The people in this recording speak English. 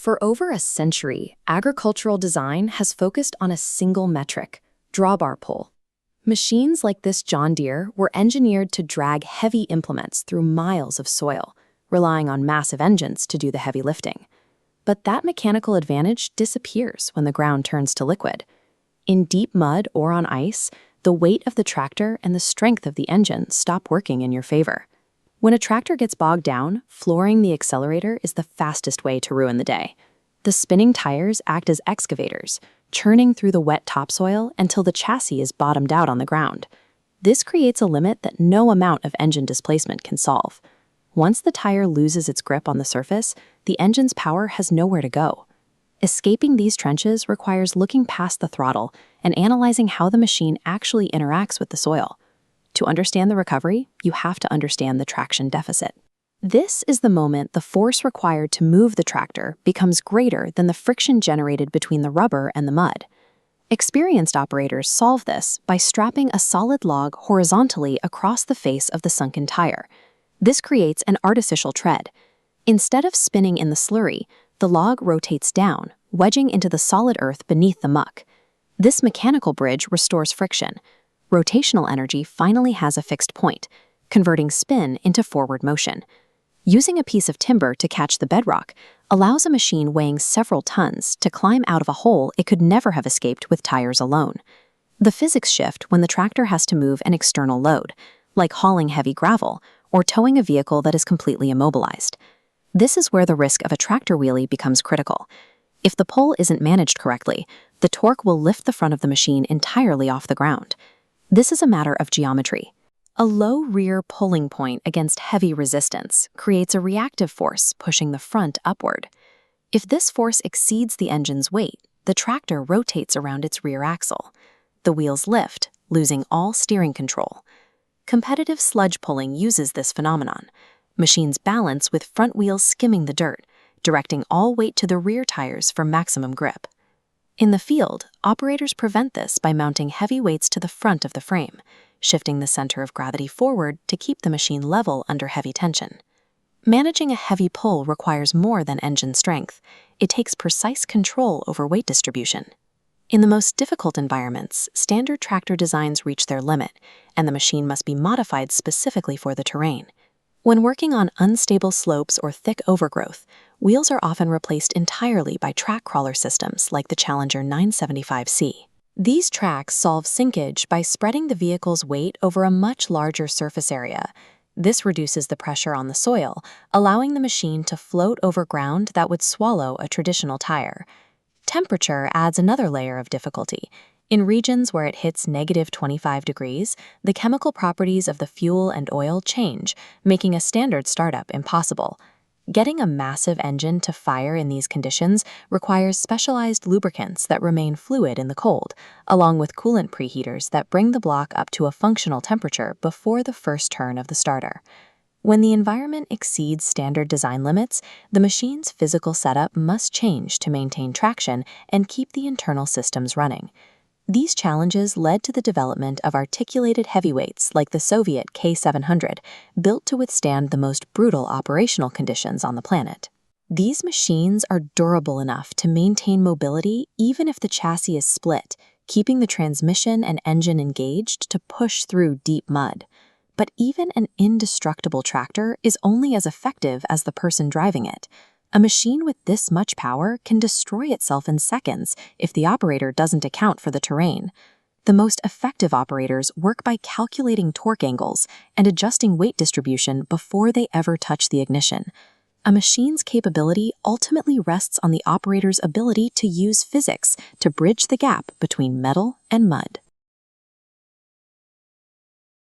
For over a century, agricultural design has focused on a single metric: drawbar pull. Machines like this John Deere were engineered to drag heavy implements through miles of soil, relying on massive engines to do the heavy lifting. But that mechanical advantage disappears when the ground turns to liquid. In deep mud or on ice, the weight of the tractor and the strength of the engine stop working in your favor. When a tractor gets bogged down, flooring the accelerator is the fastest way to ruin the day. The spinning tires act as excavators, churning through the wet topsoil until the chassis is bottomed out on the ground. This creates a limit that no amount of engine displacement can solve. Once the tire loses its grip on the surface, the engine's power has nowhere to go. Escaping these trenches requires looking past the throttle and analyzing how the machine actually interacts with the soil. To understand the recovery, you have to understand the traction deficit. This is the moment the force required to move the tractor becomes greater than the friction generated between the rubber and the mud. Experienced operators solve this by strapping a solid log horizontally across the face of the sunken tire. This creates an artificial tread. Instead of spinning in the slurry, the log rotates down, wedging into the solid earth beneath the muck. This mechanical bridge restores friction. Rotational energy finally has a fixed point, converting spin into forward motion. Using a piece of timber to catch the bedrock allows a machine weighing several tons to climb out of a hole it could never have escaped with tires alone. The physics shift when the tractor has to move an external load, like hauling heavy gravel or towing a vehicle that is completely immobilized. This is where the risk of a tractor wheelie becomes critical. If the pull isn't managed correctly, the torque will lift the front of the machine entirely off the ground. This is a matter of geometry. A low rear pulling point against heavy resistance creates a reactive force pushing the front upward. If this force exceeds the engine's weight, the tractor rotates around its rear axle. The wheels lift, losing all steering control. Competitive sludge pulling uses this phenomenon. Machines balance with front wheels skimming the dirt, directing all weight to the rear tires for maximum grip. In the field, operators prevent this by mounting heavy weights to the front of the frame, shifting the center of gravity forward to keep the machine level under heavy tension. Managing a heavy pull requires more than engine strength. It takes precise control over weight distribution. In the most difficult environments, standard tractor designs reach their limit, and the machine must be modified specifically for the terrain. When working on unstable slopes or thick overgrowth, wheels are often replaced entirely by track crawler systems like the Challenger 975C. These tracks solve sinkage by spreading the vehicle's weight over a much larger surface area. This reduces the pressure on the soil, allowing the machine to float over ground that would swallow a traditional tire. Temperature adds another layer of difficulty. In regions where it hits -25 degrees, the chemical properties of the fuel and oil change, making a standard startup impossible. Getting a massive engine to fire in these conditions requires specialized lubricants that remain fluid in the cold, along with coolant preheaters that bring the block up to a functional temperature before the first turn of the starter. When the environment exceeds standard design limits, the machine's physical setup must change to maintain traction and keep the internal systems running. These challenges led to the development of articulated heavyweights like the Soviet K700, built to withstand the most brutal operational conditions on the planet. These machines are durable enough to maintain mobility even if the chassis is split, keeping the transmission and engine engaged to push through deep mud. But even an indestructible tractor is only as effective as the person driving it. A machine with this much power can destroy itself in seconds if the operator doesn't account for the terrain. The most effective operators work by calculating torque angles and adjusting weight distribution before they ever touch the ignition. A machine's capability ultimately rests on the operator's ability to use physics to bridge the gap between metal and mud.